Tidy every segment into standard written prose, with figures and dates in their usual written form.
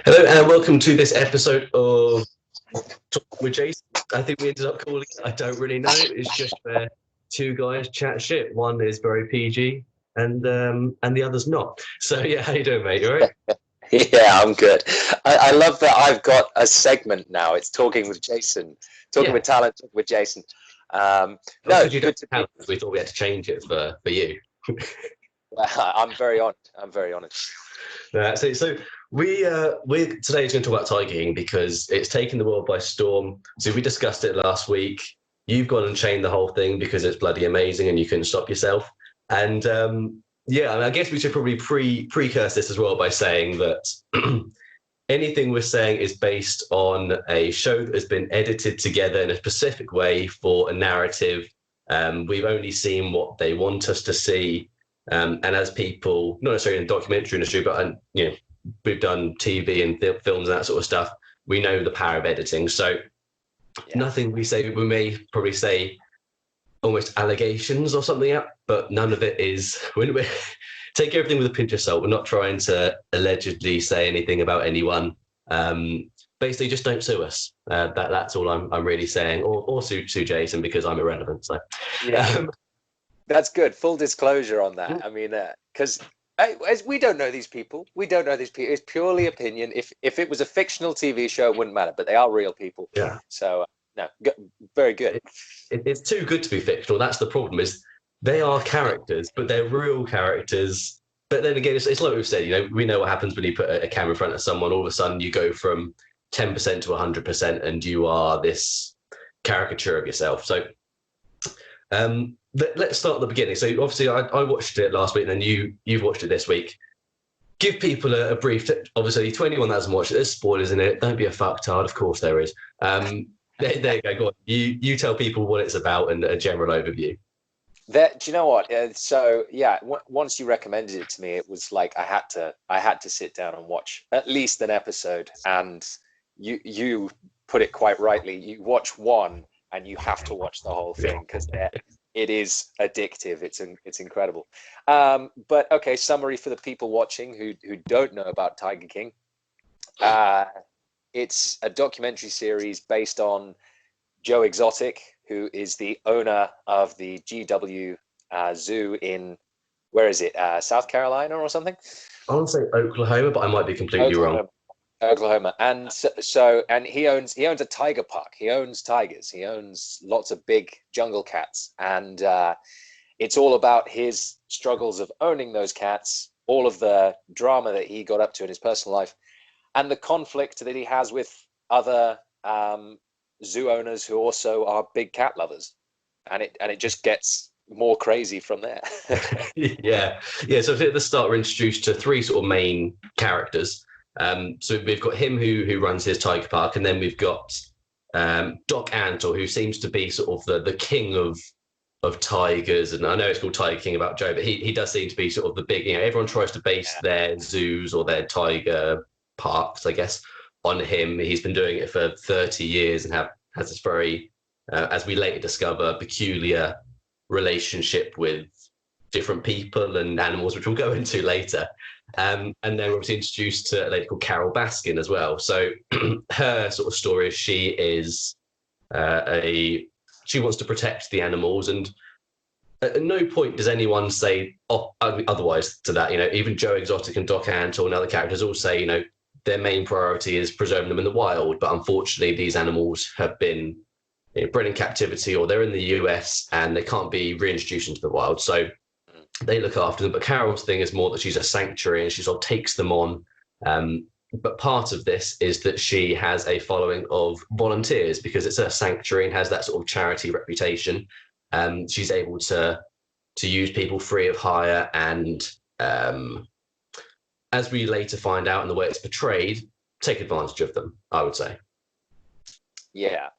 Hello and welcome to this episode of Talking with Jason. I think we ended up calling it, I don't really know. It's just where two guys chat shit. One is very PG and the other's not. So yeah, how you doing, mate? You all right? Yeah, I'm good. I love that I've got a segment now. It's talking with Jason, talking Yeah. with talent, talking with Jason. No, Because you don't good to be. have talent, we thought we had to change it for you. I'm very honored. I'm very honored. So we're today's going to talk about Tiger King because it's taken the world by storm. So we discussed it last week. You've gone and chained the whole thing because it's bloody amazing and you couldn't stop yourself. And yeah, I mean, I guess we should probably precurse this as well by saying that anything we're saying is based on a show that has been edited together in a specific way for a narrative. We've only seen what they want us to see. And as people, not necessarily in the documentary industry, but we've done TV and films and that sort of stuff. We know the power of editing. So nothing we say, we may probably say almost allegations or something up, but none of it is. When we take everything with a pinch of salt, we're not trying to allegedly say anything about anyone. Basically, just don't sue us. That's all I'm really saying, or sue Jason because I'm irrelevant. So yeah. That's good. Full disclosure on that. I mean, because as we don't know these people. We don't know these people. It's purely opinion. If it was a fictional TV show, it wouldn't matter. But they are real people. Yeah. So no, very good. It's too good to be fictional. That's the problem. Is they are characters, but they're real characters. But then again, it's like we've said. We know what happens when you put a camera in front of someone. All of a sudden, you go from 10% to 100%, and you are this caricature of yourself. So. Let's start at the beginning. So obviously I watched it last week and then you've watched it this week. Give people a brief, obviously to anyone that hasn't watched it, there's spoilers in it. Don't be a fucktard, of course there is. There you go on. You tell people what it's about and a general overview. Do you know what? So yeah, once you recommended it to me, it was like I had to sit down and watch at least an episode. And you put it quite rightly. You watch one and you have to watch the whole thing because it is addictive. It's incredible. But okay, summary for the people watching who don't know about Tiger King. It's a documentary series based on Joe Exotic, who is the owner of the GW Zoo in, where is it? South Carolina or something? I want to say Oklahoma, but I might be completely wrong. Oklahoma, and and he owns a tiger park. He owns tigers. He owns lots of big jungle cats, and it's all about his struggles of owning those cats, all of the drama that he got up to in his personal life, and the conflict that he has with other zoo owners who also are big cat lovers, and it just gets more crazy from there. yeah. So at the start, we're introduced to three sort of main characters. So we've got him who runs his tiger park, and then we've got Doc Antle, who seems to be sort of the king of tigers. And I know it's called Tiger King about Joe, but he does seem to be sort of the big. Everyone tries to base their zoos or their tiger parks, I guess, on him. He's been doing it for 30 years and has this very, as we later discover, peculiar relationship with different people and animals, which we'll go into later. And then we're obviously introduced to a lady called Carol Baskin as well. So her sort of story is she is she wants to protect the animals, and at no point does anyone say otherwise to that. Even Joe Exotic and Doc Antle and other characters all say, their main priority is preserving them in the wild. But unfortunately, these animals have been bred in captivity, or they're in the US and they can't be reintroduced into the wild. So they look after them. But Carol's thing is more that she's a sanctuary and she sort of takes them on. But part of this is that she has a following of volunteers because it's a sanctuary and has that sort of charity reputation. She's able to use people free of hire, and as we later find out in the way it's portrayed, take advantage of them, I would say. Yeah.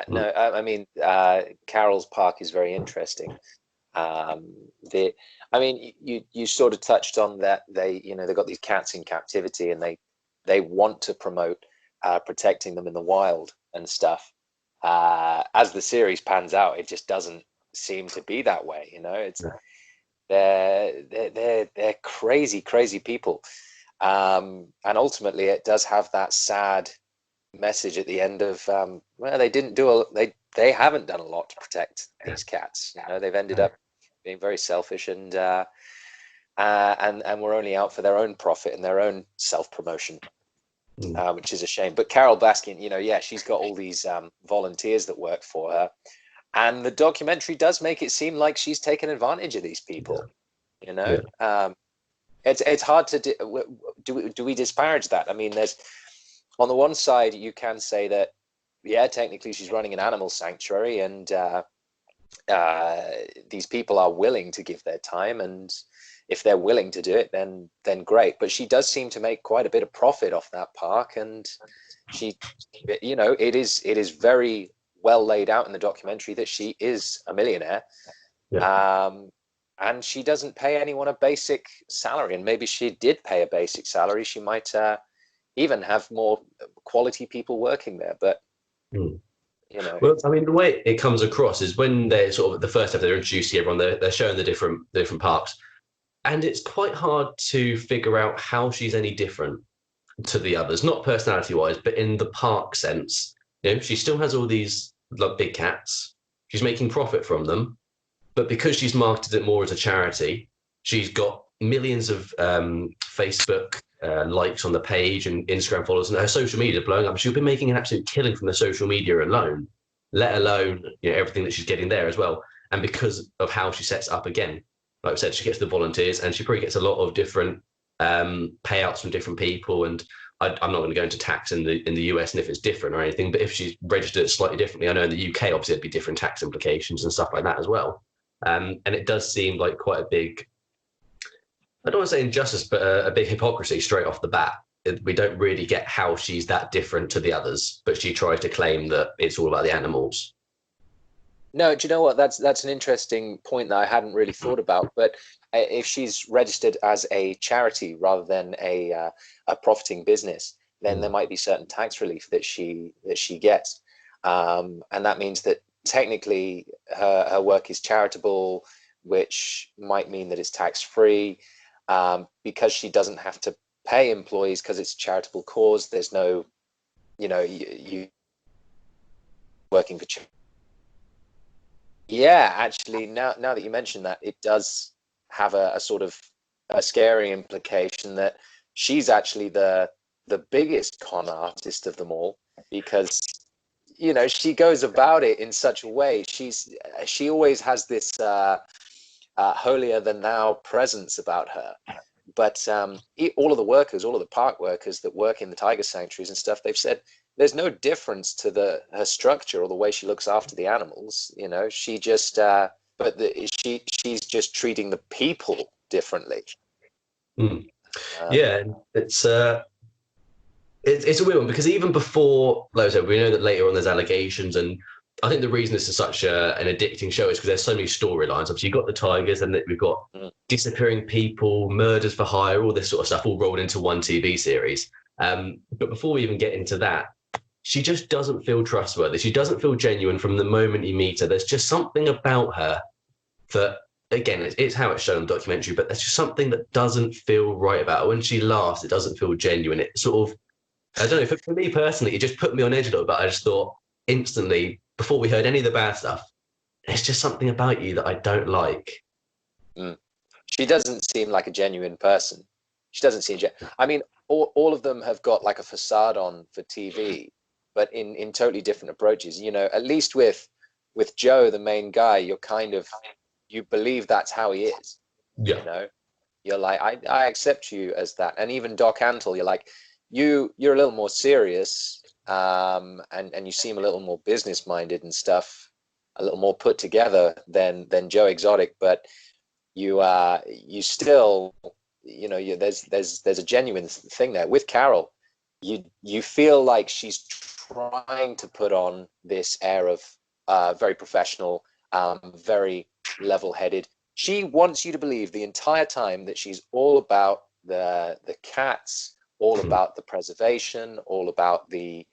No, I mean, Carol's park is very interesting. You sort of touched on that they've got these cats in captivity, and they want to promote protecting them in the wild and stuff. As the series pans out, it just doesn't seem to be that way. It's they're crazy people. And ultimately, it does have that sad message at the end of well, they haven't done a lot to protect these cats. You know, they've ended up being very selfish and we're only out for their own profit and their own self-promotion, which is a shame. But Carol Baskin, you know, yeah, she's got all these volunteers that work for her, and the documentary does make it seem like she's taken advantage of these people. You know, it's hard to do we disparage that? I mean, there's, on the one side you can say that, yeah, technically she's running an animal sanctuary, and these people are willing to give their time, and if they're willing to do it, then great. But she does seem to make quite a bit of profit off that park, and she, you know, it is very well laid out in the documentary that she is a millionaire. And she doesn't pay anyone a basic salary, and maybe she did pay a basic salary, she might even have more quality people working there. But you know, well, I mean, the way it comes across is when they're sort of the first time they're introducing everyone, they're showing the different parks, and it's quite hard to figure out how she's any different to the others, not personality wise, but in the park sense. You know, she still has all these like big cats, she's making profit from them, but because she's marketed it more as a charity, she's got millions of Facebook likes on the page and Instagram followers, and her social media blowing up. She'll be making an absolute killing from the social media alone, let alone, you know, everything that she's getting there as well. And because of how she sets up, again, like I said, she gets the volunteers, and she probably gets a lot of different payouts from different people. And I'm not going to go into tax in the US and if it's different or anything, but if she's registered it slightly differently, I know in the UK obviously it'd be different tax implications and stuff like that as well. And it does seem like quite a big, I don't want to say injustice, but a big hypocrisy straight off the bat. We don't really get how she's that different to the others, but she tries to claim that it's all about the animals. No, do you know what? That's an interesting point that I hadn't really thought about. But if she's registered as a charity rather than a profiting business, then there might be certain tax relief that she gets, and that means that technically her work is charitable, which might mean that it's tax free, because she doesn't have to pay employees because it's a charitable cause. There's no, you know, you working for charity. Yeah, actually, now that you mention that, it does have a sort of a scary implication that she's actually the biggest con artist of them all, because, you know, she goes about it in such a way. She always has this holier than thou presence about her. But all of the park workers that work in the tiger sanctuaries and stuff, they've said there's no difference to her structure or the way she looks after the animals. You know, she just she's just treating the people differently. Yeah, it's a weird one, because even before, like I said, we know that later on there's allegations, and I think the reason this is such an addicting show is because there's so many storylines. Obviously, you've got the tigers, and we've got disappearing people, murders for hire, all this sort of stuff, all rolled into one TV series. But before we even get into that, she just doesn't feel trustworthy. She doesn't feel genuine from the moment you meet her. There's just something about her that, again, it's how it's shown in the documentary, but there's just something that doesn't feel right about her. When she laughs, it doesn't feel genuine. It sort of, I don't know, for me personally, it just put me on edge a little bit. I just thought instantly, before we heard any of the bad stuff, there's just something about you that I don't like. She doesn't seem like a genuine person. She doesn't seem I mean, all of them have got like a facade on for TV, but in totally different approaches. You know, at least with Joe, the main guy, you believe that's how he is. Yeah. You know, you're like, I accept you as that. And even Doc Antle, you're like, you're a little more serious, and you seem a little more business minded and stuff, a little more put together than Joe Exotic, but you still, you know, there's a genuine thing there with Carol. You feel like she's trying to put on this air of very professional, very level-headed. She wants you to believe the entire time that she's all about the cats, all about the preservation, all about the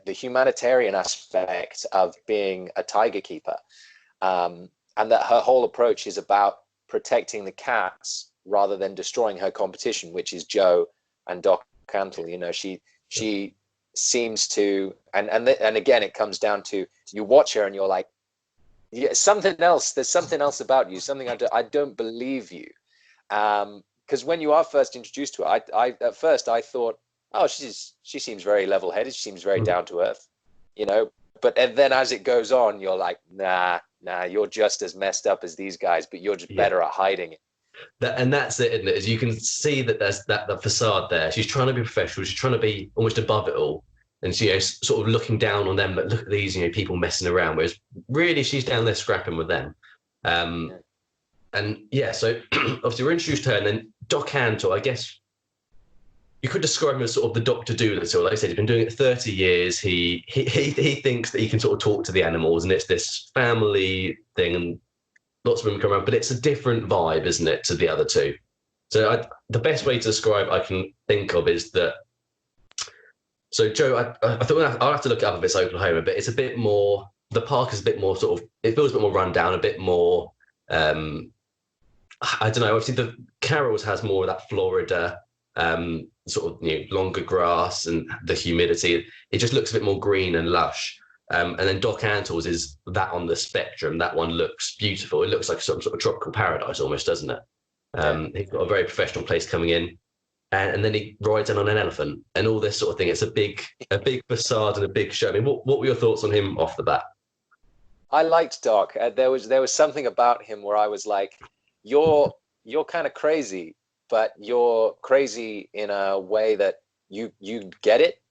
humanitarian aspect of being a tiger keeper, and that her whole approach is about protecting the cats rather than destroying her competition, which is Joe and Doc Antle. You know, she seems to, and again, it comes down to, you watch her and you're like, yeah, something else. There's something else about you. Something I don't believe you. Because when you are first introduced to her, I at first I thought, oh, she seems very level-headed. She seems very down to earth, you know. But then as it goes on, you're like, nah, you're just as messed up as these guys, but you're just better at hiding it. And that's it, isn't it? As you can see that there's that facade there. She's trying to be professional. She's trying to be almost above it all. And she, you know, sort of looking down on them, but look at these, you know, people messing around. Whereas really, she's down there scrapping with them. And yeah, so obviously we're introduced to her, and then Doc Antle, I guess you could describe him as sort of the Dr. Dolittle. Like I said, he's been doing it 30 years. He thinks that he can sort of talk to the animals, and it's this family thing, and lots of them come around, but it's a different vibe, isn't it, to the other two? So the best way to describe I can think of is that. So Joe, I thought I'll have to look it up if it's Oklahoma, but it's a bit more. The park is a bit more sort of. It feels a bit more run down, a bit more. I don't know. Obviously, the Carol's has more of that Florida sort of, you know, longer grass and the humidity. It just looks a bit more green and lush. And then Doc Antle's is that on the spectrum. That one looks beautiful. It looks like some sort of tropical paradise almost, doesn't it? He's got a very professional place coming in. And then he rides in on an elephant and all this sort of thing. It's a big facade and a big show. I mean, what were your thoughts on him off the bat? I liked Doc. There was something about him where I was like, you're kind of crazy, but you're crazy in a way that you get it.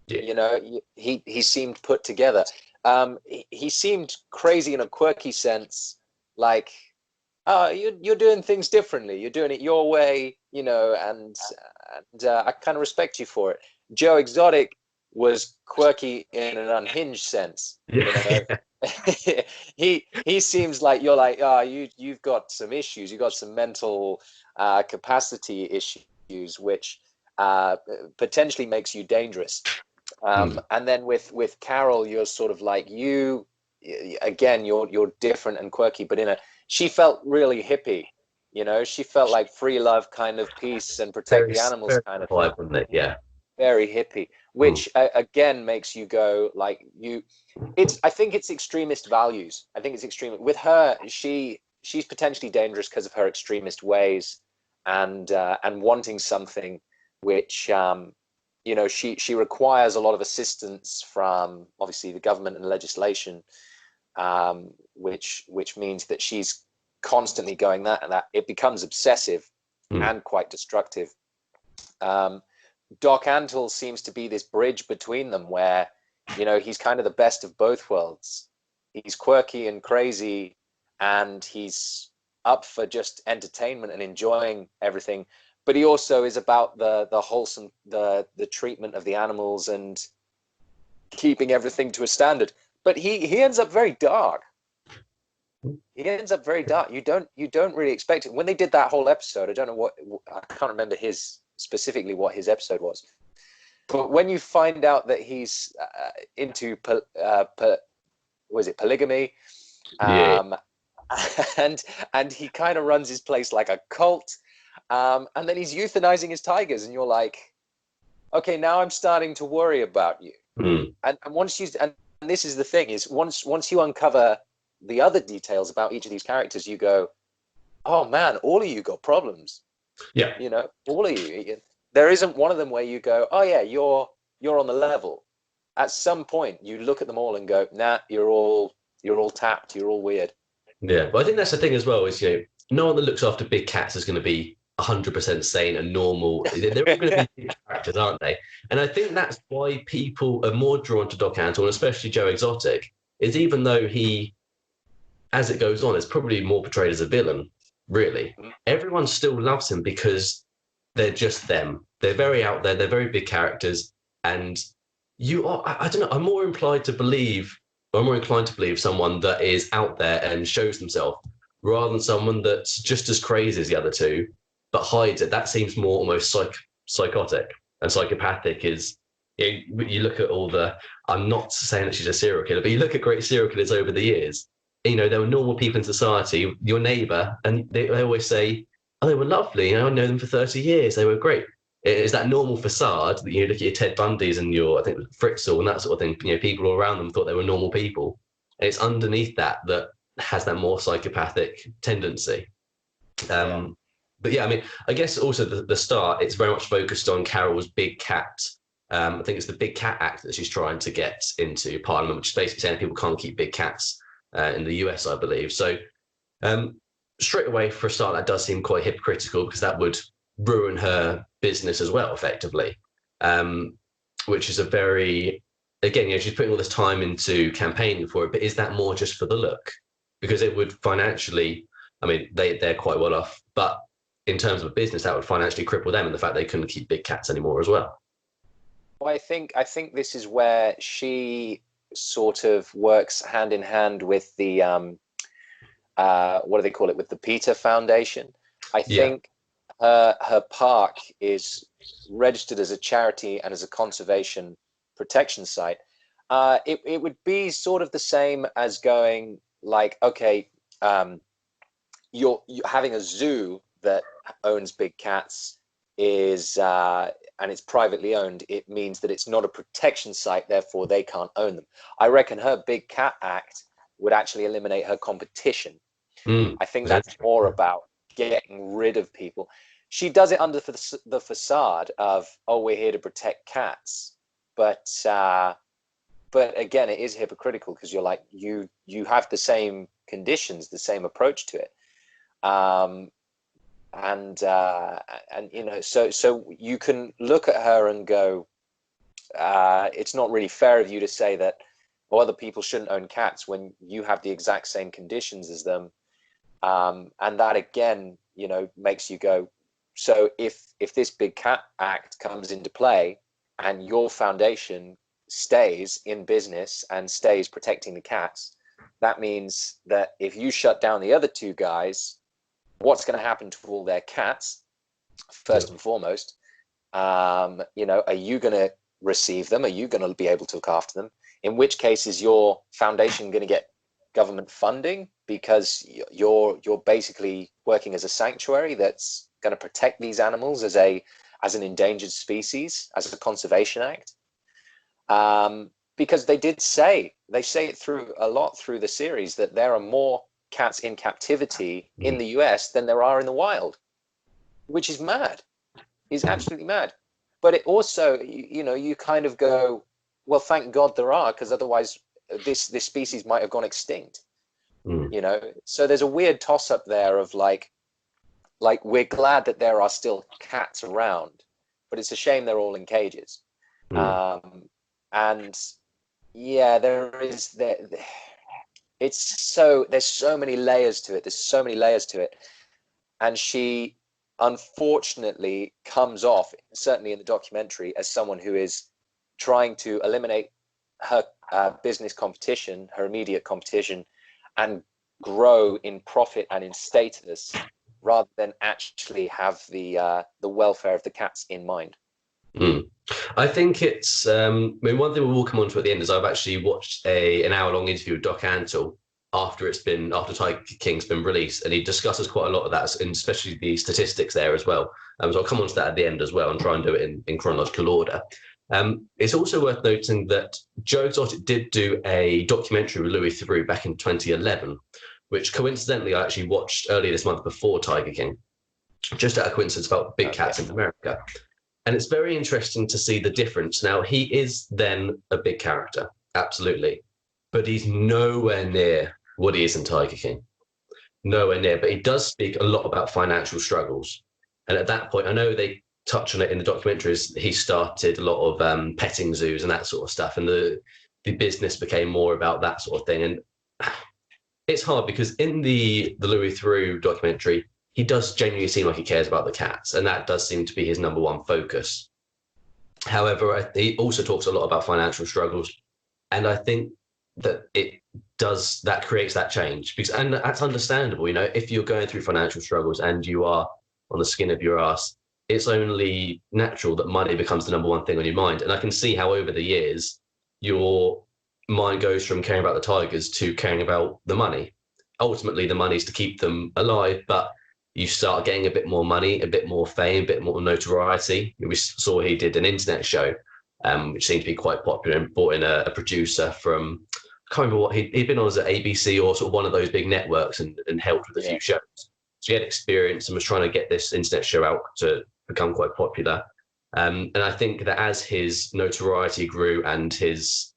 Yeah. You know, he seemed put together. He seemed crazy in a quirky sense, like, oh, you're doing things differently. You're doing it your way, you know, and I kind of respect you for it. Joe Exotic was quirky in an unhinged sense. You know? he seems like you're like, oh, you've got some issues. You've got some mental capacity issues, which potentially makes you dangerous. And then with Carol, you're sort of like, you're different and quirky, but she felt really hippie, you know. She felt like free love kind of peace and protect the animals kind of thing. Yeah, very hippie, which again makes you go like I think it's extremist values. I think it's extreme with her. She's potentially dangerous because of her extremist ways and wanting something which you know, she requires a lot of assistance from obviously the government and legislation, which means that she's constantly going that, and that it becomes obsessive and quite destructive. Doc Antle seems to be this bridge between them where, you know, he's kind of the best of both worlds. He's quirky and crazy, and he's up for just entertainment and enjoying everything. But he also is about the wholesome, the treatment of the animals and keeping everything to a standard. But he ends up very dark. He ends up very dark. You don't really expect it. When they did that whole episode, I don't know I can't remember specifically what his episode was. But when you find out that he's into polygamy, and he kind of runs his place like a cult. And then he's euthanizing his tigers, and you're like, okay, now I'm starting to worry about you. And once and this is the thing, is once you uncover the other details about each of these characters, you go, oh man, all of you got problems. Yeah, you know, all of you. There isn't one of them where you go, oh yeah, you're on the level. At some point, you look at them all and go, nah, you're all tapped. You're all weird. Yeah, but I think that's the thing as well. Is, you know, no one that looks after big cats is going to be 100% sane and normal. They're all going to be characters, aren't they? And I think that's why people are more drawn to Doc Antle, and especially Joe Exotic, is even though he, as it goes on, is probably more portrayed as a villain, really, everyone still loves him because they're just them. They're very out there. They're very big characters. And I don't know, I'm more inclined to believe someone that is out there and shows themselves rather than someone that's just as crazy as the other two, but hides it. That seems more almost psychotic, and psychopathic is, you look at all I'm not saying that she's a serial killer, but you look at great serial killers over the years, you know, there were normal people in society, your neighbor, and they always say, oh, they were lovely. You know, I know them for 30 years. They were great. It's that normal facade that you look at your Ted Bundys and your, I think, Fritzl and that sort of thing. You know, people all around them thought they were normal people. And it's underneath that that has that more psychopathic tendency. But yeah, I mean, I guess also the start, it's very much focused on Carol's big cat. I think it's the Big Cat Act that she's trying to get into Parliament, which is basically saying people can't keep big cats in the US, I believe. So straight away, for a start, that does seem quite hypocritical because that would ruin her business as well, effectively, which is a very, again, you know, she's putting all this time into campaigning for it, but is that more just for the look? Because it would financially, I mean, they're quite well off, but in terms of a business, that would financially cripple them and the fact they couldn't keep big cats anymore as well. Well, I think this is where she sort of works hand in hand with the what do they call it, with the PETA Foundation. I think her park is registered as a charity and as a conservation protection site. It would be sort of the same as going like, okay, you're having a zoo that owns big cats is and it's privately owned. It means that it's not a protection site, therefore they can't own them. I reckon her Big Cat Act would actually eliminate her competition. I think that's more about getting rid of people. She does it under the facade of, oh, we're here to protect cats, but again, it is hypocritical because you're like, you have the same conditions, the same approach to it. And you know, so you can look at her and go, it's not really fair of you to say that, well, other people shouldn't own cats when you have the exact same conditions as them. And that again, you know, makes you go, so if this Big Cat Act comes into play and your foundation stays in business and stays protecting the cats, that means that if you shut down the other two guys, what's going to happen to all their cats, first and foremost? You know, are you going to receive them? Are you going to be able to look after them? In which case is your foundation going to get government funding because you're basically working as a sanctuary that's going to protect these animals as an endangered species, as a conservation act? Because they say it through a lot through the series that there are more cats in captivity in the US than there are in the wild, which is mad. Is absolutely mad. But it also, you know, you kind of go, well, thank God there are, because otherwise this species might have gone extinct. You know, so there's a weird toss up there of like we're glad that there are still cats around, but it's a shame they're all in cages. And yeah, there's so many layers to it. There's so many layers to it. And she unfortunately comes off, certainly in the documentary, as someone who is trying to eliminate her business competition, her immediate competition, and grow in profit and in status, rather than actually have the welfare of the cats in mind. I think it's, I mean, one thing we will come on to at the end is I've actually watched an hour-long interview with Doc Antle after Tiger King's been released, and he discusses quite a lot of that, and especially the statistics there as well. So I'll come on to that at the end as well and try and do it in chronological order. It's also worth noting that Joe Exotic did do a documentary with Louis Theroux back in 2011, which coincidentally I actually watched earlier this month before Tiger King, just out of coincidence, about big cats in America. And it's very interesting to see the difference. Now, he is then a big character, absolutely, but he's nowhere near what he is in Tiger King. Nowhere near, but he does speak a lot about financial struggles. And at that point, I know they touch on it in the documentaries, he started a lot of petting zoos and that sort of stuff. And the business became more about that sort of thing. And it's hard because in the Louis Theroux documentary, he does genuinely seem like he cares about the cats, and that does seem to be his number one focus. However, he also talks a lot about financial struggles, and I think that that creates that change, and that's understandable. You know, if you're going through financial struggles and you are on the skin of your ass, it's only natural that money becomes the number one thing on your mind. And I can see how over the years your mind goes from caring about the tigers to caring about the money. Ultimately, the money's to keep them alive, but you start getting a bit more money, a bit more fame, a bit more notoriety. We saw he did an internet show, which seemed to be quite popular, and brought in a producer from, I can't remember what he'd been on, as an ABC or sort of one of those big networks, and helped with a Yeah. few shows. So he had experience and was trying to get this internet show out to become quite popular. And I think that as his notoriety grew and his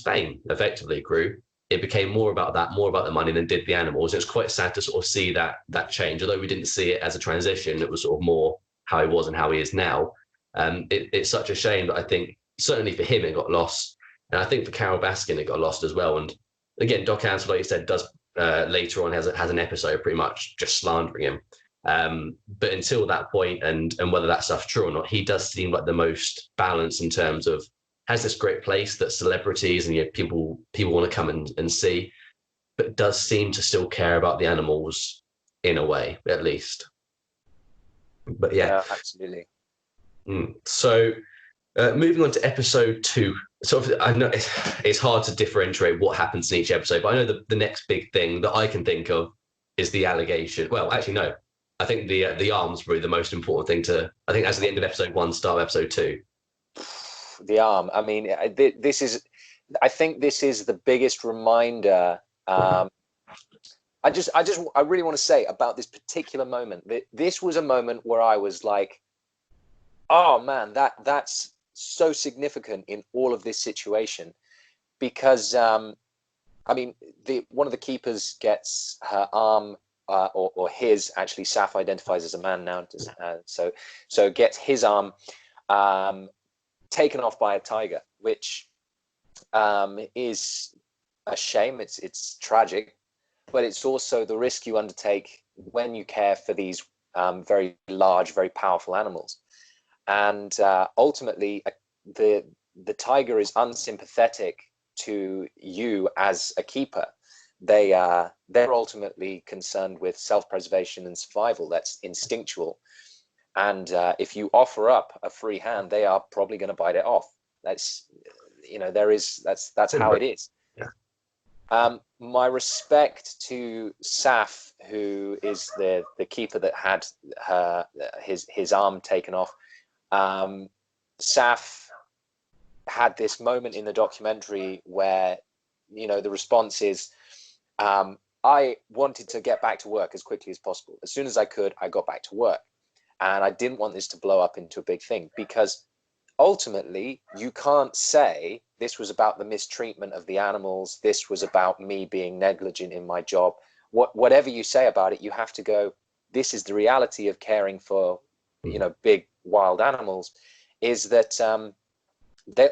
fame effectively grew, it became more about that, more about the money than did the animals. It was quite sad to sort of see that change. Although we didn't see it as a transition, it was sort of more how he was and how he is now. It's such a shame that I think certainly for him it got lost, and I think for Carol Baskin it got lost as well. And again, Doc Ansel, like you said, does later on has an episode pretty much just slandering him. But until that point, and whether that stuff's true or not, he does seem like the most balanced in terms of has this great place that celebrities and people want to come and see, but does seem to still care about the animals in a way, at least. But yeah, absolutely. So moving on to episode 2. Sort of, I know it's hard to differentiate what happens in each episode, but I know the next big thing that I can think of is the allegation. Well, actually, no. I think the arm's really the most important thing to. I think that's at the end of episode 1, start of episode 2. The arm. I mean, this is. I think this is the biggest reminder. I really want to say about this particular moment that this was a moment where I was like, oh man, that's so significant in all of this situation, because I mean, one of the keepers gets her arm, or his, actually, Saf identifies as a man now, so gets his arm taken off by a tiger, which is a shame. It's tragic, but it's also the risk you undertake when you care for these very large, very powerful animals. And ultimately, the tiger is unsympathetic to you as a keeper. They're ultimately concerned with self-preservation and survival. That's instinctual. And if you offer up a free hand, they are probably going to bite it off. That's that's how it is. Yeah. My respect to Saf, who is the keeper that had his arm taken off. Saf had this moment in the documentary where, the response is, I wanted to get back to work as quickly as possible. As soon as I could, I got back to work. And I didn't want this to blow up into a big thing, because ultimately you can't say this was about the mistreatment of the animals. This was about me being negligent in my job. Whatever you say about it, you have to go, this is the reality of caring for, big wild animals, is that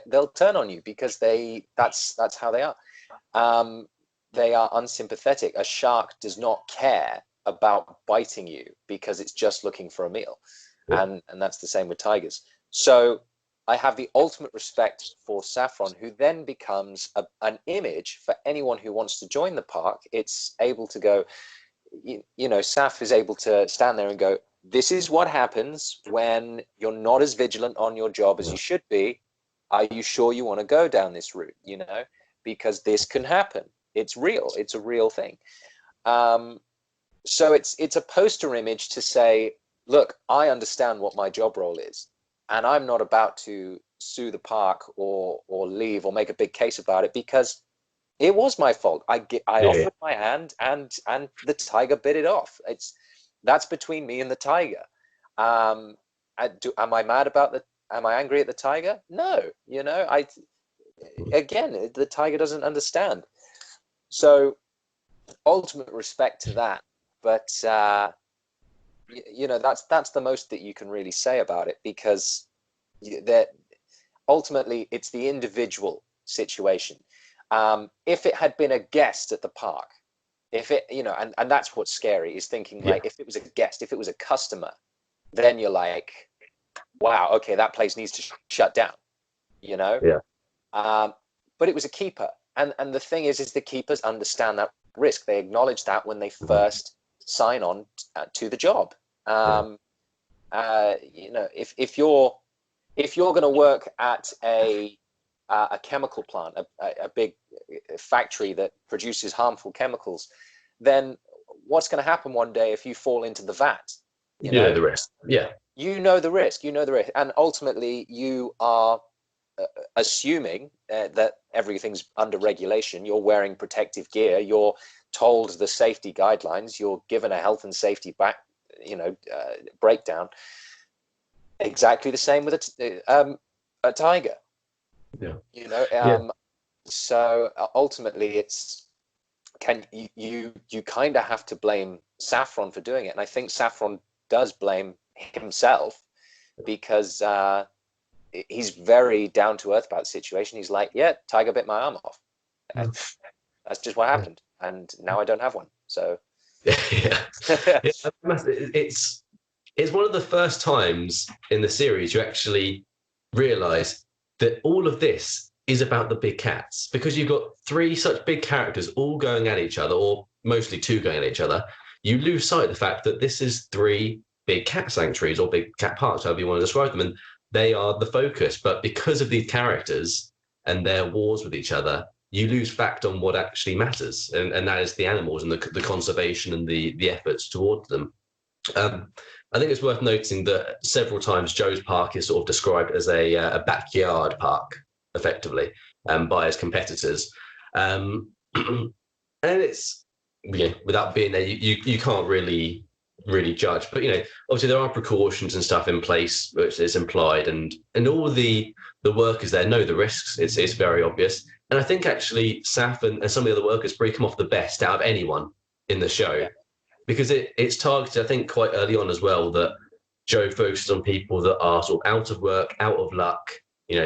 they'll turn on you because that's how they are. They are unsympathetic. A shark does not care about biting you because it's just looking for a meal. And that's the same with tigers. So I have the ultimate respect for Saffron, who then becomes an image for anyone who wants to join the park. It's able to go, Saf is able to stand there and go, this is what happens when you're not as vigilant on your job as you should be. Are you sure you want to go down this route? Because this can happen. It's real. It's a real thing. So it's a poster image to say, look, I understand what my job role is, and I'm not about to sue the park or leave or make a big case about it, because it was my fault. I offered my hand, and the tiger bit it off. That's between me and the tiger. Am I mad about am I angry at the tiger? No, again, the tiger doesn't understand. So ultimate respect to that. But that's the most that you can really say about it, because that ultimately it's the individual situation. If it had been a guest at the park, if it, and that's what's scary, is thinking like, if it was a guest, if it was a customer, then you're like, wow, okay, that place needs to shut down, but it was a keeper, and the thing is the keepers understand that risk. They acknowledge that when they first sign on to the job. If you're going to work at a chemical plant, a big factory that produces harmful chemicals, then what's going to happen one day if you fall into the vat? You know the risk. Yeah. You know the risk. You know the risk, and ultimately you are assuming that everything's under regulation. You're wearing protective gear. You're told the safety guidelines. You're given a health and safety breakdown. Exactly the same with a tiger. Yeah. You know. Yeah. So ultimately, you kind of have to blame Saffron for doing it, and I think Saffron does blame himself because he's very down to earth about the situation. He's like, yeah, tiger bit my arm off. That's just what happened, and now I don't have one. So yeah. It's one of the first times in the series you actually realize that all of this is about the big cats, because you've got three such big characters all going at each other, or mostly two going at each other. You lose sight of the fact that this is three big cat sanctuaries or big cat parks, however you want to describe them, and they are the focus. But because of these characters and their wars with each other, you lose fact on what actually matters, and that is the animals and the conservation and the efforts towards them. I think it's worth noting that several times Joe's park is sort of described as a backyard park, effectively, by his competitors. And it's, without being there, you can't really judge. But obviously there are precautions and stuff in place, which is implied, and all the workers there know the risks. It's very obvious. And I think actually Saf and some of the other workers probably come off the best out of anyone in the show. Yeah. Because it's targeted, I think, quite early on as well, that Joe focuses on people that are sort of out of work, out of luck,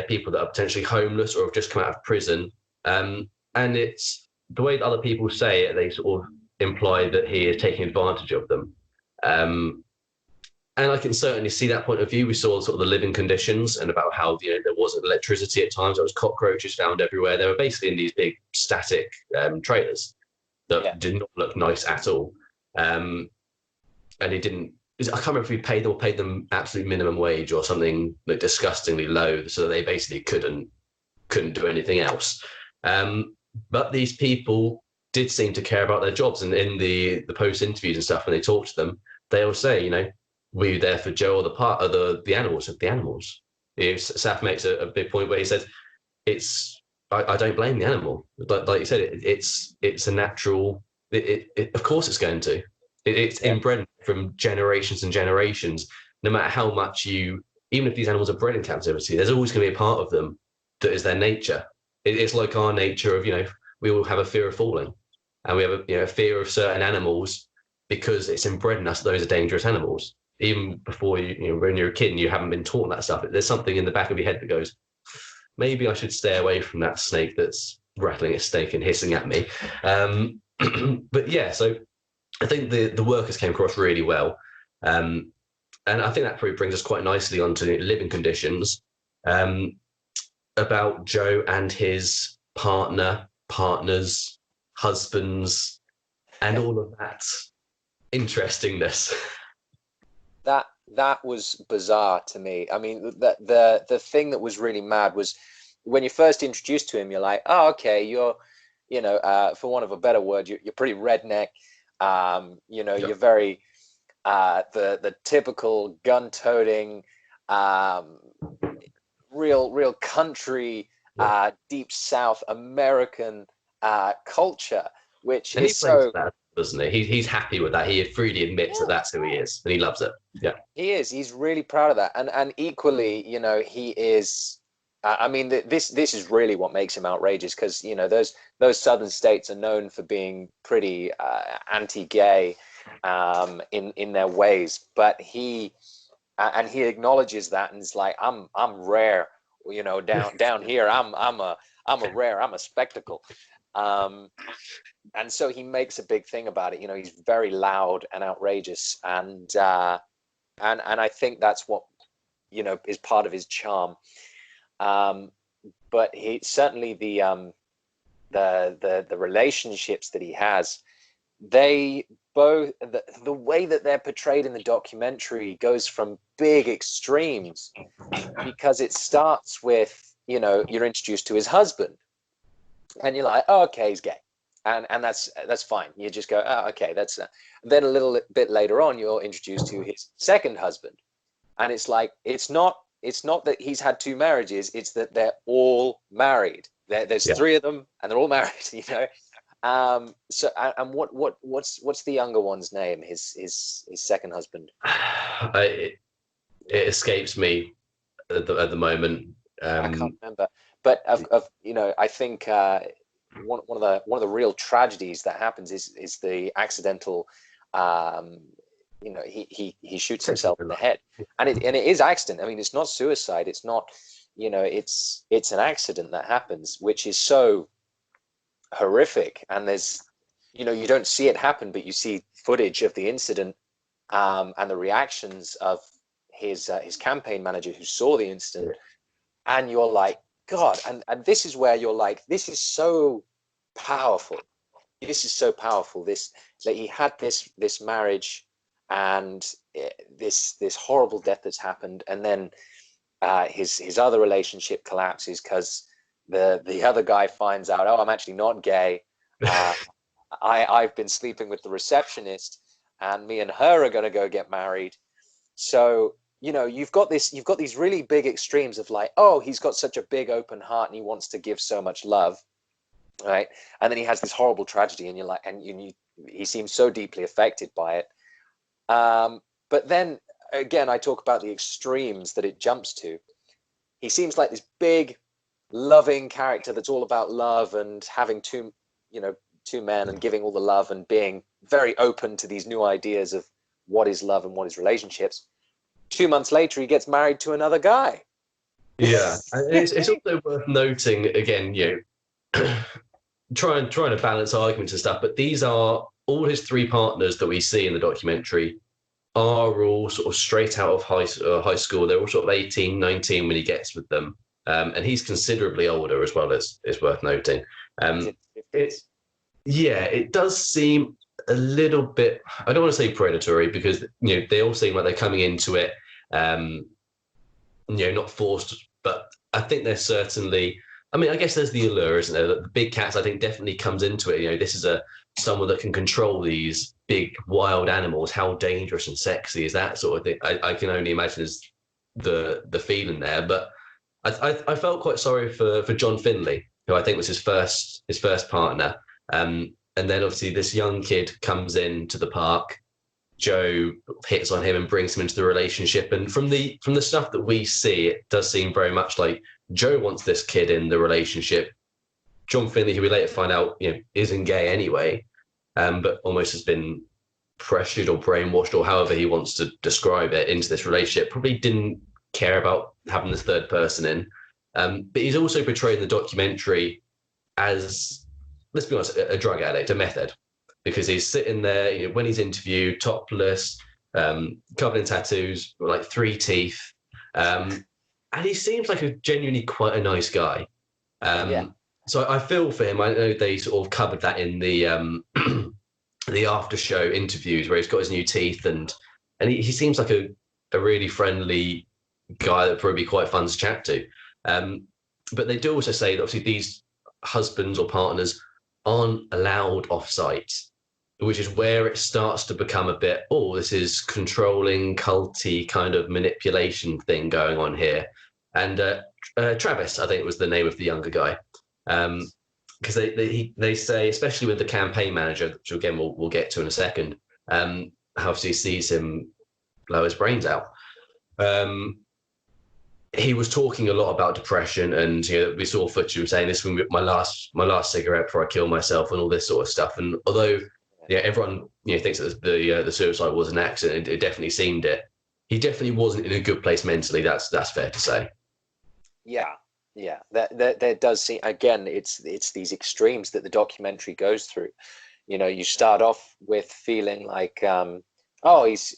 people that are potentially homeless or have just come out of prison. And it's the way that other people say it, they sort of imply that he is taking advantage of them. And I can certainly see that point of view. We saw sort of the living conditions and about how there wasn't electricity at times. There was cockroaches found everywhere. They were basically in these big static trailers that did not look nice at all. And he didn't. I can't remember if he paid them absolute minimum wage or something like disgustingly low, so that they basically couldn't do anything else. But these people did seem to care about their jobs, and in the post interviews and stuff, when they talk to them, they all say, were you there for Joe or the part of the animals? Of the animals, Saf makes a big point where he says, I don't blame the animal. Like you said, it's a natural. Of course, it's going to. It's inbred from generations and generations. No matter how much even if these animals are bred in captivity, there's always going to be a part of them that is their nature. It's like our nature of, we all have a fear of falling, and we have a fear of certain animals because it's inbred in us. Those are dangerous animals. Even before when you're a kid and you haven't been taught that stuff, there's something in the back of your head that goes, maybe I should stay away from that snake that's rattling its stake and hissing at me. But yeah, so I think the workers came across really well. And I think that probably brings us quite nicely onto living conditions, about Joe and his partners, husbands, and all of that interestingness. That was bizarre to me. I mean, the thing that was really mad was when you're first introduced to him, you're like, oh, okay, you're, for want of a better word, you're pretty redneck. You're very the typical gun-toting, real country, deep South American culture, which is so. That, doesn't he? He's happy with that. He freely admits that that's who he is, and he loves it. Yeah, he is. He's really proud of that, and equally, he is. I mean, this is really what makes him outrageous, because those southern states are known for being pretty anti-gay in their ways, but he acknowledges that, and is like, I'm rare, down here, I'm a spectacle, and so he makes a big thing about it. He's very loud and outrageous, and I think that's what is part of his charm. But he certainly the relationships that he has, they both, the way that they're portrayed in the documentary goes from big extremes, because it starts with you're introduced to his husband, and you're like, oh, okay, he's gay. and that's fine. You just go, oh, okay, that's then a little bit later on you're introduced to his second husband, and it's like it's not that he's had two marriages, it's that they're all married. There's three of them and they're all married, you know. So and what's the younger one's name, his second husband? It escapes me at the moment. I can't remember, but of you know, I think one of the real tragedies that happens is the accidental, you know, he shoots himself in the head, and it is accident. I mean, it's not suicide. It's not, you know, it's an accident that happens, which is so horrific. And there's, you know, you don't see it happen, but you see footage of the incident, and the reactions of his campaign manager who saw the incident, and you're like, God, and this is where you're like, this is so powerful. This is so powerful. This, that he had this marriage, and this horrible death that's happened, and then his other relationship collapses because the other guy finds out, oh, I'm actually not gay. I've been sleeping with the receptionist, and me and her are going to go get married. So, you know, you've got these really big extremes of like, oh, he's got such a big open heart and he wants to give so much love, right? And then he has this horrible tragedy, and you're like, and he seems so deeply affected by it. But then again, I talk about the extremes that it jumps to. He seems like this big, loving character that's all about love and having two men and giving all the love and being very open to these new ideas of what is love and what is relationships. 2 months later, he gets married to another guy. Yeah, and it's also worth noting again, you know, trying to balance arguments and stuff. But these are all his three partners that we see in the documentary are all sort of straight out of high school. They're all sort of 18, 19 when he gets with them, and he's considerably older as well, as is worth noting. It does seem a little bit, I don't want to say predatory, because, you know, they all seem like they're coming into it, you know, not forced, but I think they're certainly, I mean, I guess there's the allure, isn't there? The big cats, I think, definitely comes into it. You know, this is someone that can control these big wild animals. How dangerous and sexy is that sort of thing? I can only imagine is the feeling there. But I felt quite sorry for John Finlay, who I think was his first partner. And then obviously this young kid comes into the park. Joe hits on him and brings him into the relationship. And from the stuff that we see, it does seem very much like Joe wants this kid in the relationship. John Finlay, who we later find out, you know, isn't gay anyway, but almost has been pressured or brainwashed, or however he wants to describe it, into this relationship. Probably didn't care about having this third person in. But he's also portrayed in the documentary as, let's be honest, a drug addict, a meth head, because he's sitting there, you know, when he's interviewed, topless, covered in tattoos, with like 3 teeth, and he seems like a genuinely quite a nice guy. So I feel for him. I know they sort of covered that in the the after show interviews where he's got his new teeth, and he seems like a really friendly guy that would probably be quite fun to chat to. But they do also say that obviously these husbands or partners aren't allowed off-site, which is where it starts to become a bit, oh, this is controlling, culty kind of manipulation thing going on here. And Travis, I think it was the name of the younger guy, because they say, especially with the campaign manager, which again we'll get to in a second, how he sees him blow his brains out. He was talking a lot about depression, and, you know, we saw footage of him saying, "This was my last cigarette before I kill myself," and all this sort of stuff. And although, yeah, everyone, you know, thinks that the suicide was an accident, it definitely seemed it. He definitely wasn't in a good place mentally. That's fair to say. Yeah. There does seem, again, it's these extremes that the documentary goes through. You know, you start off with feeling like, oh, he's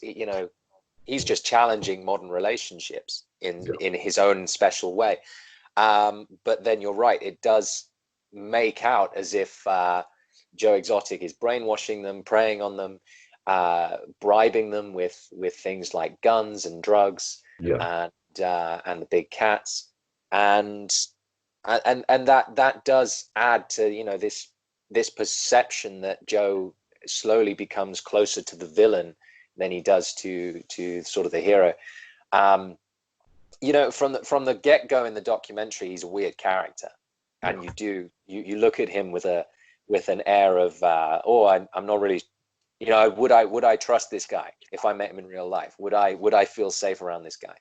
just challenging modern relationships in his own special way. But then you're right, it does make out as if Joe Exotic is brainwashing them, preying on them, bribing them with things like guns and drugs, and the big cats, and that does add to, you know, this this perception that Joe slowly becomes closer to the villain than he does to sort of the hero. You know, from the get-go in the documentary, he's a weird character, and you look at him with an air of I'm not really, you know, would I trust this guy if I met him in real life? Would I feel safe around this guy?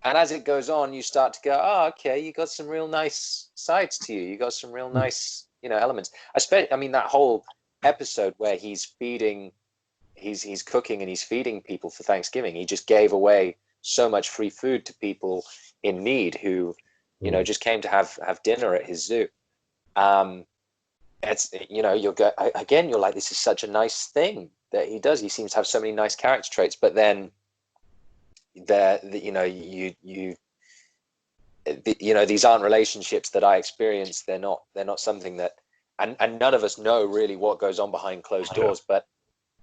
And as it goes on, you start to go, oh, okay, you got some real nice sides to you. You got some real nice, you know, elements. I mean, that whole episode where he's cooking and he's feeding people for Thanksgiving. He just gave away so much free food to people in need who, you know, just came to have dinner at his zoo. It's, you know, you're like, this is such a nice thing that he does. He seems to have so many nice character traits, but then you know, these aren't relationships that I experience. They're not something that, and none of us know really what goes on behind closed doors. But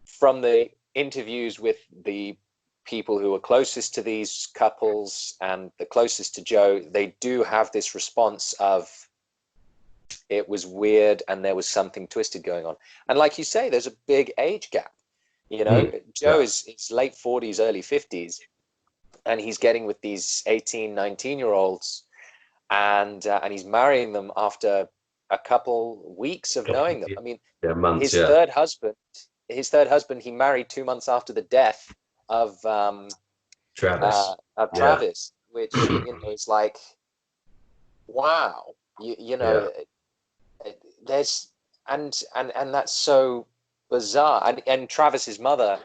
from the interviews with the people who are closest to these couples and the closest to Joe, they do have this response of, it was weird and there was something twisted going on. And like you say, there's a big age gap. You know, Joe is late 40s, early 50s. And he's getting with these 18, 19-year-olds, and he's marrying them after a couple weeks of knowing them. I mean, months, his third husband, he married 2 months after the death of Travis, which, you know, is like, wow, you know, there's and that's so bizarre. And Travis's mother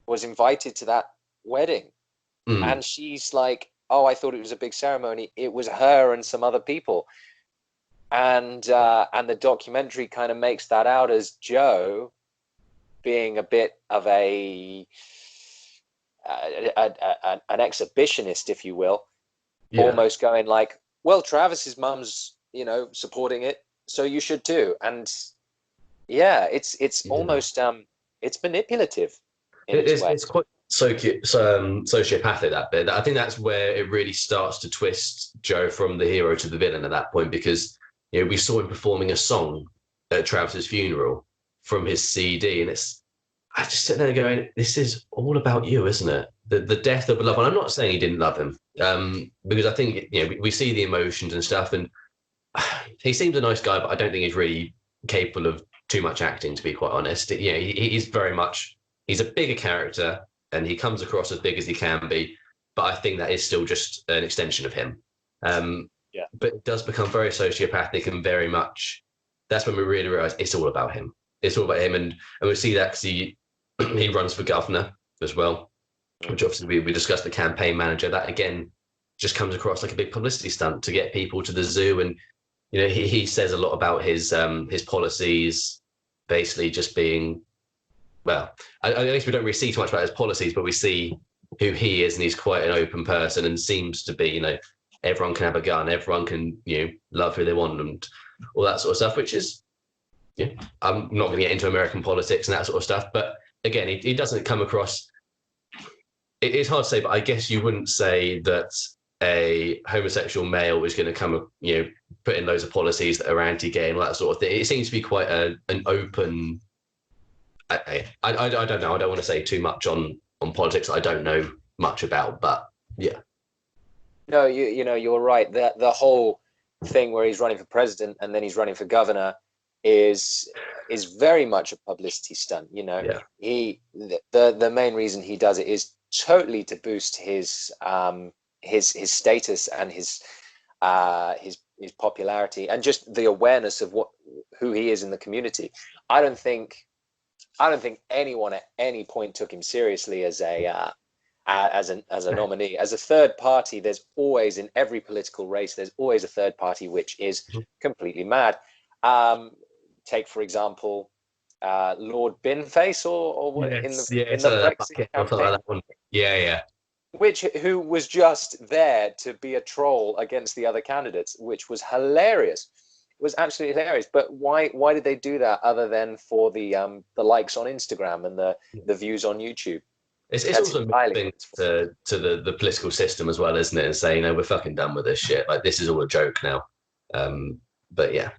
was invited to that wedding. And she's like, oh, I thought it was a big ceremony. It was her and some other people. And the documentary kind of makes that out as Joe being a bit of an exhibitionist, if you will, almost going like, well, Travis's mum's, you know, supporting it, so you should too. And it's almost it's manipulative in its way. It's quite sociopathic, that bit. I think that's where it really starts to twist Joe from the hero to the villain at that point, because, you know, we saw him performing a song at Travis's funeral from his CD, and I just sit there going, this is all about you, isn't it? The death of a loved one. I'm not saying he didn't love him, because I think, you know, we see the emotions and stuff, and he seems a nice guy, but I don't think he's really capable of too much acting, to be quite honest. You know, he's very much, he's a bigger character, and he comes across as big as he can be, but I think that is still just an extension of him. But it does become very sociopathic, and very much, that's when we really realize it's all about him. It's all about him, and we see that because he runs for governor as well, which obviously we discussed, the campaign manager. That again just comes across like a big publicity stunt to get people to the zoo, and, you know, he says a lot about his policies, basically just being, well, I guess we don't really see too much about his policies, but we see who he is, and he's quite an open person, and seems to be, you know, everyone can have a gun, everyone can, you know, love who they want, and all that sort of stuff, which is, yeah, I'm not going to get into American politics and that sort of stuff, but again, he doesn't come across, it's hard to say, but I guess you wouldn't say that a homosexual male is going to come, you know, put in loads of policies that are anti-gay and all that sort of thing. It seems to be quite an open, I don't know. I don't want to say too much on politics that I don't know much about, but yeah. No, you know, you're right. The whole thing where he's running for president and then he's running for governor is very much a publicity stunt. You know, the main reason he does it is totally to boost his status and his popularity, and just the awareness of who he is in the community. I don't think anyone at any point took him seriously as a nominee. As a third party, there's always, in every political race, there's always a third party which is completely mad. Take, for example, Lord Binface, or in the Brexit campaign. Who was just there to be a troll against the other candidates, which was hilarious. It was absolutely hilarious. But why did they do that other than for the likes on Instagram and the views on YouTube? It's also moving to the political system as well, isn't it? And saying, no, we're fucking done with this shit. Like, this is all a joke now. But yeah.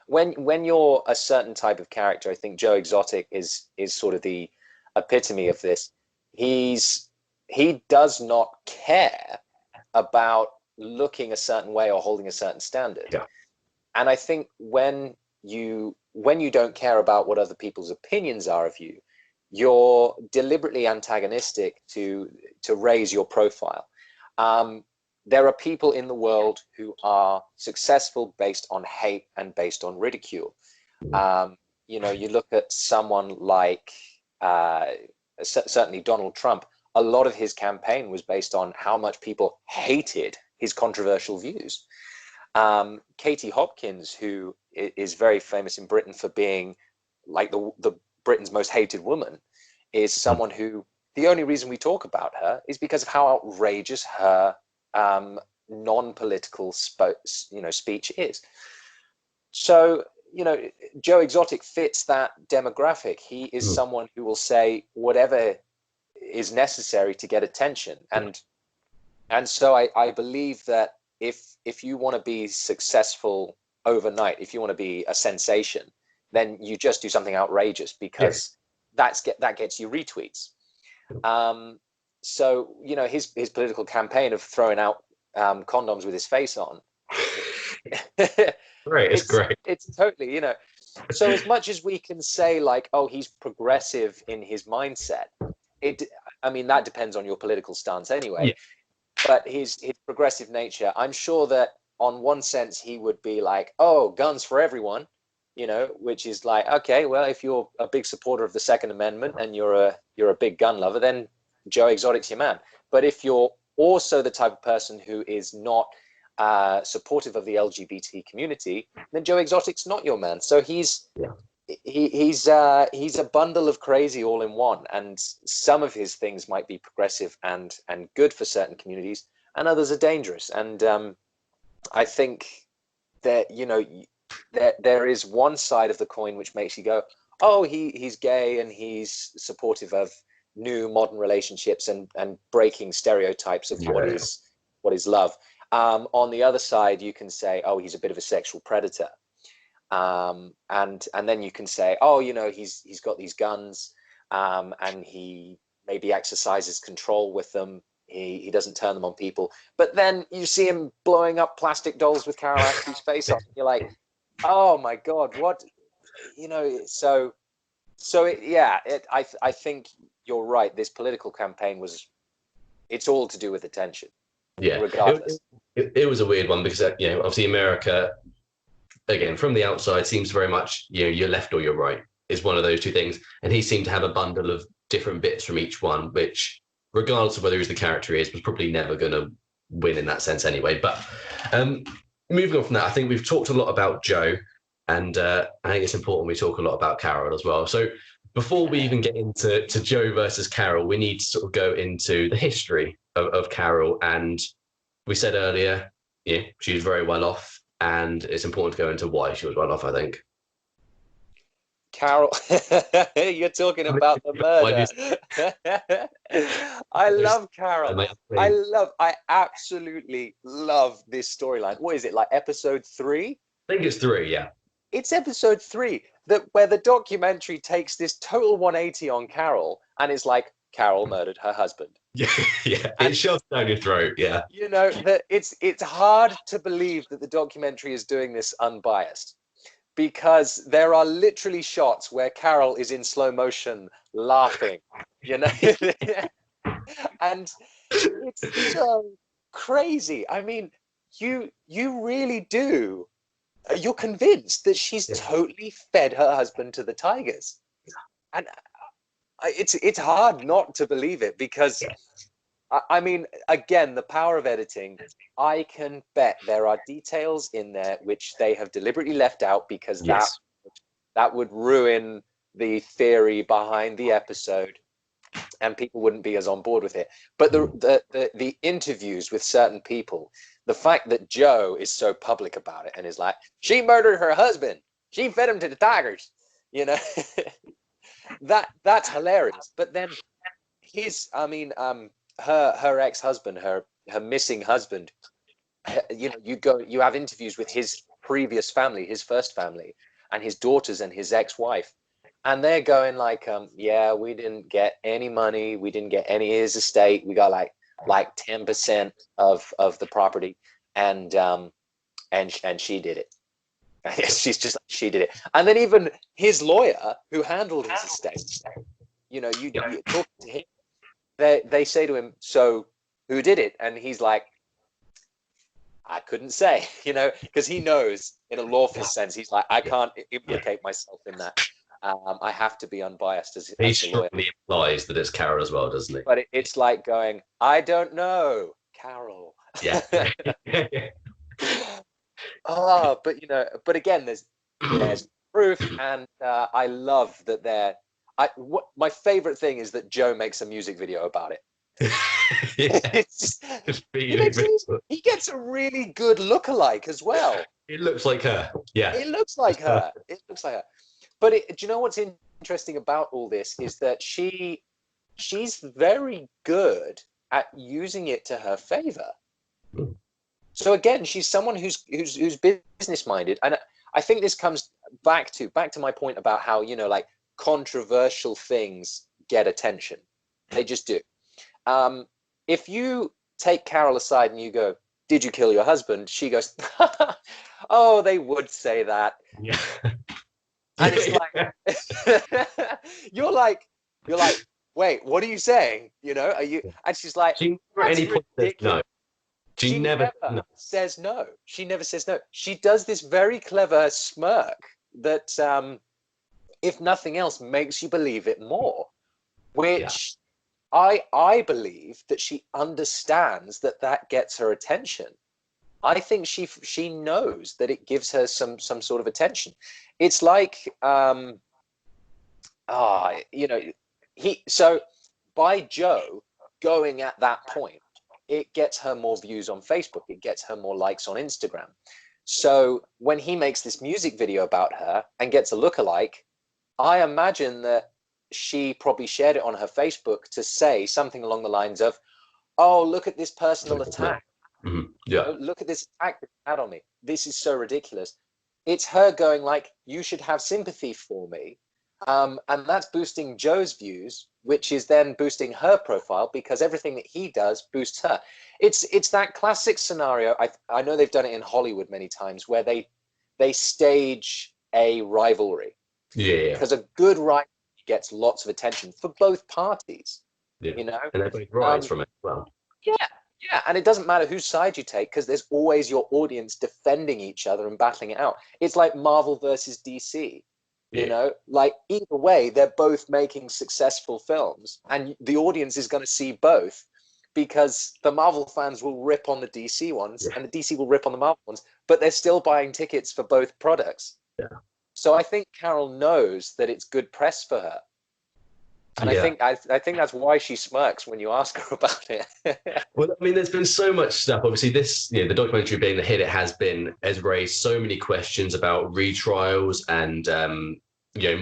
when you're a certain type of character, I think Joe Exotic is sort of the epitome of this. He does not care about looking a certain way or holding a certain standard. Yeah. And I think when you don't care about what other people's opinions are of you, you're deliberately antagonistic to raise your profile. There are people in the world who are successful based on hate and based on ridicule. You know, you look at someone like certainly Donald Trump. A lot of his campaign was based on how much people hated his controversial views. Katie Hopkins, who is very famous in Britain for being like the Britain's most hated woman, is someone who the only reason we talk about her is because of how outrageous her non-political speech is. So, you know, Joe Exotic fits that demographic. He is someone who will say whatever is necessary to get attention. And so I believe that if you want to be successful overnight, if you want to be a sensation, then you just do something outrageous, because that gets you retweets. So, you know, his political campaign of throwing out condoms with his face on. Right, it's great. It's totally, you know. So as much as we can say like, oh, he's progressive in his mindset, I mean, that depends on your political stance anyway. Yeah. But his progressive nature, I'm sure that on one sense he would be like, oh, guns for everyone, you know, which is like, okay, well, if you're a big supporter of the Second Amendment and you're a big gun lover, then Joe Exotic's your man. But if you're also the type of person who is not supportive of the LGBT community, then Joe Exotic's not your man. So he's a bundle of crazy all in one. And some of his things might be progressive and good for certain communities, and others are dangerous. And I think that, you know, there is one side of the coin which makes you go, oh, he's gay and he's supportive of new modern relationships and breaking stereotypes of what is love. On the other side, you can say, oh, he's a bit of a sexual predator. And then you can say, oh, you know, he's got these guns, and he maybe exercises control with them. He doesn't turn them on people. But then you see him blowing up plastic dolls with Carol Ashby's face on. You're like, oh my God, what, you know? So I think you're right. This political campaign it's all to do with attention. Yeah, regardless. It was a weird one because, you know, obviously America, again, from the outside, seems very much, you know, you're left or you're right is one of those two things. And he seemed to have a bundle of different bits from each one, which, regardless of whether he's the character he is, was probably never going to win in that sense anyway. But moving on from that, I think we've talked a lot about Joe, and I think it's important we talk a lot about Carol as well. So before we even get into Joe versus Carol, we need to sort of go into the history of Carol. And we said earlier, yeah, she was very well off, and it's important to go into why she was well off, I think. Carol, you're talking about the murder. I love Carol. I absolutely love this storyline. What is it, like episode 3? I think it's 3, yeah. It's episode 3 where the documentary takes this total 180 on Carol and is like, Carol murdered her husband. Yeah, it shoves down your throat. Yeah, you know that it's hard to believe that the documentary is doing this unbiased, because there are literally shots where Carol is in slow motion laughing, you know, and it's so crazy. I mean, you really do. You're convinced that she's totally fed her husband to the tigers, and it's hard not to believe it, because I mean, again, the power of editing. I can bet there are details in there which they have deliberately left out, because that would ruin the theory behind the episode and people wouldn't be as on board with it. But the interviews with certain people, the fact that Joe is so public about it and is like, she murdered her husband, she fed him to the tigers, you know, that's hilarious. But then her ex-husband, her missing husband, you know, you have interviews with his previous family, his first family, and his daughters and his ex-wife. And they're going like, yeah, we didn't get any money. We didn't get any of his estate. We got like 10% of the property. And she did it. She's just, she did it. And then even his lawyer who handled his estate, you talk to him, they say to him, so who did it? And he's like, I couldn't say, because he knows in a lawful sense, he's like, I can't implicate myself in that. I have to be unbiased as he a lawyer. strongly implies that it's Carol as well, doesn't he? But it's like going, I don't know, Carol. Yeah. But again, there's proof, and I love that my favorite thing is that Joe makes a music video about it. He gets a really good lookalike as well. It looks like her. Yeah. It looks like her. But do you know what's interesting about all this is that she's very good at using it to her favor. So again, she's someone who's business minded, and I think this comes back to my point about how like controversial things get attention. They just do. If you take Carol aside and you go, "Did you kill your husband?" She goes, "Oh, they would say that." Yeah. And it's like, you're like, wait, what are you saying? Are you? And she's like, she never at any point says no. She never says no. She never says no. She does this very clever smirk that, if nothing else, makes you believe it more. Which I believe that she understands that gets her attention. I think she knows that it gives her some sort of attention. It's like, so by Joe going at that point, it gets her more views on Facebook. It gets her more likes on Instagram. So when he makes this music video about her and gets a lookalike, I imagine that she probably shared it on her Facebook to say something along the lines of, "Oh, look at this personal attack. Mm-hmm. Yeah. Look at this attack that you had on me. This is so ridiculous." It's her going like, "You should have sympathy for me." And that's boosting Joe's views, which is then boosting her profile because everything that he does boosts her. It's that classic scenario. I know they've done it in Hollywood many times where they stage a rivalry. Yeah. Because a good rivalry gets lots of attention for both parties. Yeah. And they both rise from it as well. Yeah, and it doesn't matter whose side you take because there's always your audience defending each other and battling it out. It's like Marvel versus DC. Like either way, they're both making successful films, and the audience is going to see both because the Marvel fans will rip on the DC ones and the DC will rip on the Marvel ones, but they're still buying tickets for both products. Yeah. So I think Carol knows that it's good press for her. And I think that's why she smirks when you ask her about it. Well, I mean, there's been so much stuff. Obviously, this, the documentary being the hit it has raised so many questions about retrials and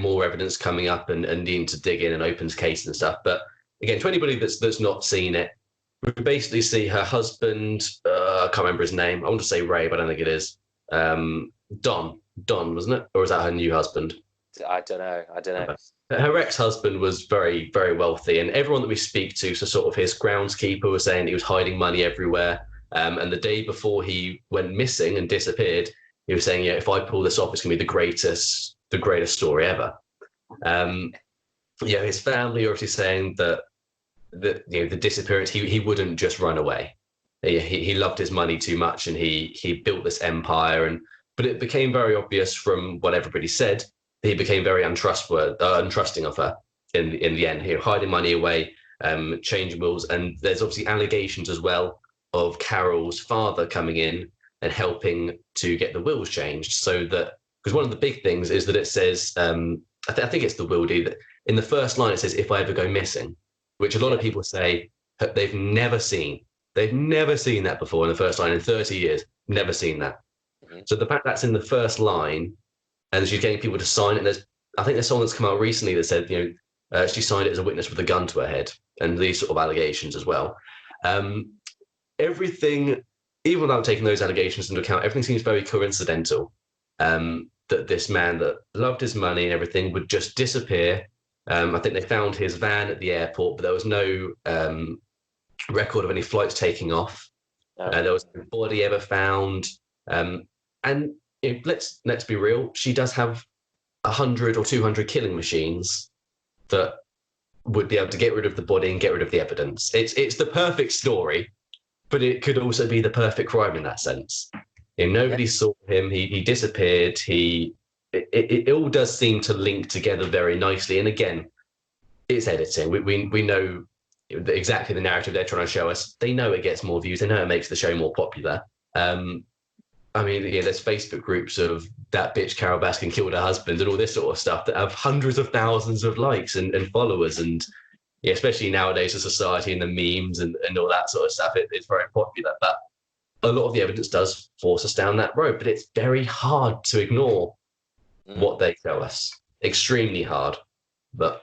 more evidence coming up and needing to dig in and open case and stuff. But again, to anybody that's not seen it, we basically see her husband. I can't remember his name. I want to say Ray, but I don't think it is. Don, wasn't it, or was that her new husband? I don't know. Her ex-husband was very, very wealthy, and everyone that we speak to, so sort of his groundskeeper was saying he was hiding money everywhere. And the day before he went missing and disappeared, he was saying, if I pull this off, it's going to be the greatest story ever. His family are obviously saying that the disappearance, he wouldn't just run away. He loved his money too much, and he built this empire. But it became very obvious from what everybody said. He became very untrusting of her in the end. He hiding money away, changing wills, and there's obviously allegations as well of Carol's father coming in and helping to get the wills changed. So that, because one of the big things is that it says, I think it's the will deed, that in the first line it says, "If I ever go missing," which a lot of people say they've never seen. They've never seen that before in the first line in 30 years. Never seen that. Mm-hmm. So the fact that's in the first line, and she's getting people to sign it. And I think there's someone that's come out recently that said, she signed it as a witness with a gun to her head, and these sort of allegations as well. Everything even without taking those allegations into account, everything seems very coincidental. That this man that loved his money and everything would just disappear. I think they found his van at the airport, but there was no record of any flights taking off. There was no body ever found. And let's be real, she does have 100 or 200 killing machines that would be able to get rid of the body and get rid of the evidence. It's the perfect story, but it could also be the perfect crime in that sense. Nobody saw him. He disappeared. It all does seem to link together very nicely. And again, it's editing. We know exactly the narrative they're trying to show us. They know it gets more views. They know it makes the show more popular. I mean, yeah, there's Facebook groups of that bitch Carol Baskin killed her husband and all this sort of stuff that have hundreds of thousands of likes and followers. And yeah, especially nowadays, the society and the memes and all that sort of stuff, it's very popular. But a lot of the evidence does force us down that road. But it's very hard to ignore what they tell us. Extremely hard. But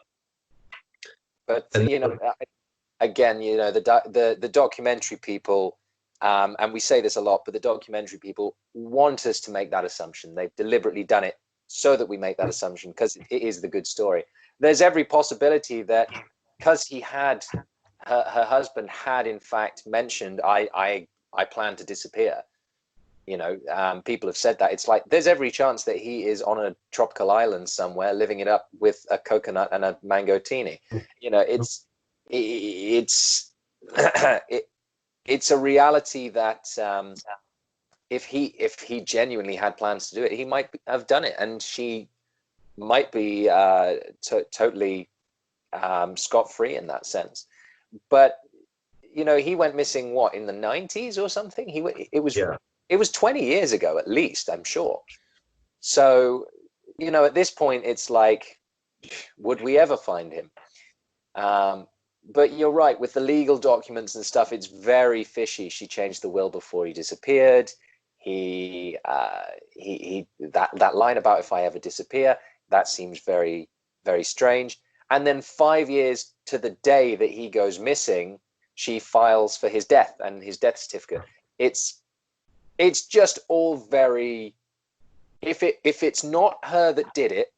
you know, again, you know, the documentary people. And we say this a lot, but the documentary people want us to make that assumption. They've deliberately done it so that we make that assumption because it is the good story. There's every possibility that because her husband had in fact mentioned, I plan to disappear. You know, people have said that. It's like there's every chance that he is on a tropical island somewhere, living it up with a coconut and a mangostini. You know, it's a reality that if he genuinely had plans to do it, he might have done it, and she might be totally scot-free in that sense. But you know, he went missing in the 90s or something. It was 20 years ago at least, I'm sure. So you know, at this point, it's like, would we ever find him? But you're right, with the legal documents and stuff, it's very fishy. She changed the will before he disappeared. That line about if I ever disappear, that seems very, very strange. And then 5 years to the day that he goes missing, she files for his death and his death certificate. It's just all very, if it's not her that did it,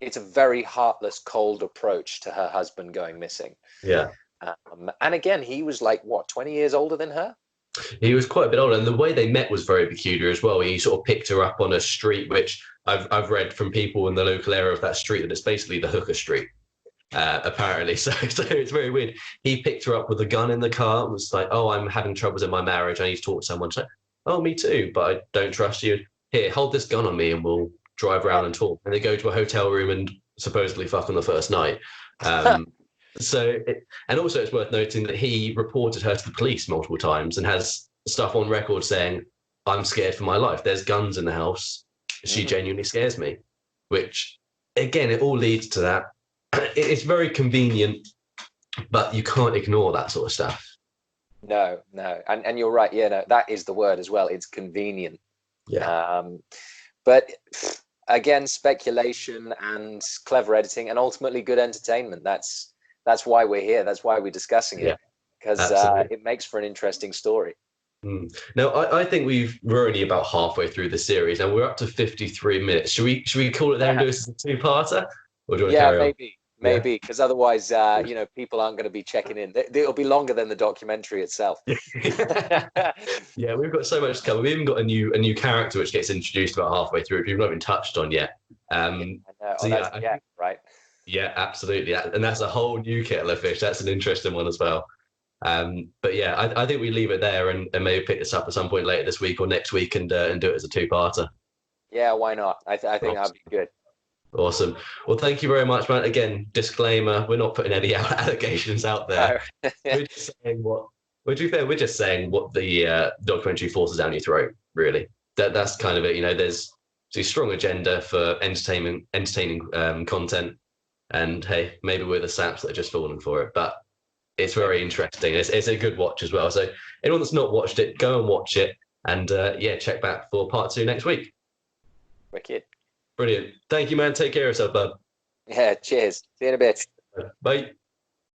it's a very heartless, cold approach to her husband going missing. Yeah. And again, he was like, 20 years older than her? He was quite a bit older, and the way they met was very peculiar as well. He sort of picked her up on a street, which I've read from people in the local area of that street that it's basically the hooker street, apparently. So it's very weird. He picked her up with a gun in the car and was like, "Oh, I'm having troubles in my marriage. I need to talk to someone." She's like, "Oh, me too, but I don't trust you. Here, hold this gun on me and we'll drive around and talk." And they go to a hotel room and supposedly fuck on the first night. And also it's worth noting that he reported her to the police multiple times and has stuff on record saying, "I'm scared for my life. There's guns in the house. She genuinely scares me," which again, it all leads to that. It's very convenient, but you can't ignore that sort of stuff. No. And you're right. Yeah, no, that is the word as well. It's convenient. Yeah. But again, speculation and clever editing and ultimately good entertainment. That's why we're here. That's why we're discussing it, because it makes for an interesting story. Now, I think we're only about halfway through the series, and we're up to 53 minutes. Should we call it there and do this as a two-parter? Or do you want to carry on? Maybe, because otherwise, you know, people aren't going to be checking in. It'll be longer than the documentary itself. Yeah, we've got so much to cover. We've even got a new character which gets introduced about halfway through, which we've not even touched on yet. Right. Yeah, absolutely, and that's a whole new kettle of fish. That's an interesting one as well. But yeah, I think we leave it there and maybe pick this up at some point later this week or next week and do it as a two-parter. Yeah, why not? I think that'd be good. Awesome. Well, thank you very much, man. Again, disclaimer: we're not putting any allegations out there. No. We're just saying we're just saying what the documentary forces down your throat. Really, that's kind of it. You know, there's a strong agenda for entertaining content, and hey, maybe we're the saps that are just falling for it. But it's very interesting. It's a good watch as well. So anyone that's not watched it, go and watch it, and check back for part 2 next week. Wicked. Brilliant. Thank you, man. Take care of yourself, bud. Yeah, cheers. See you in a bit. Bye.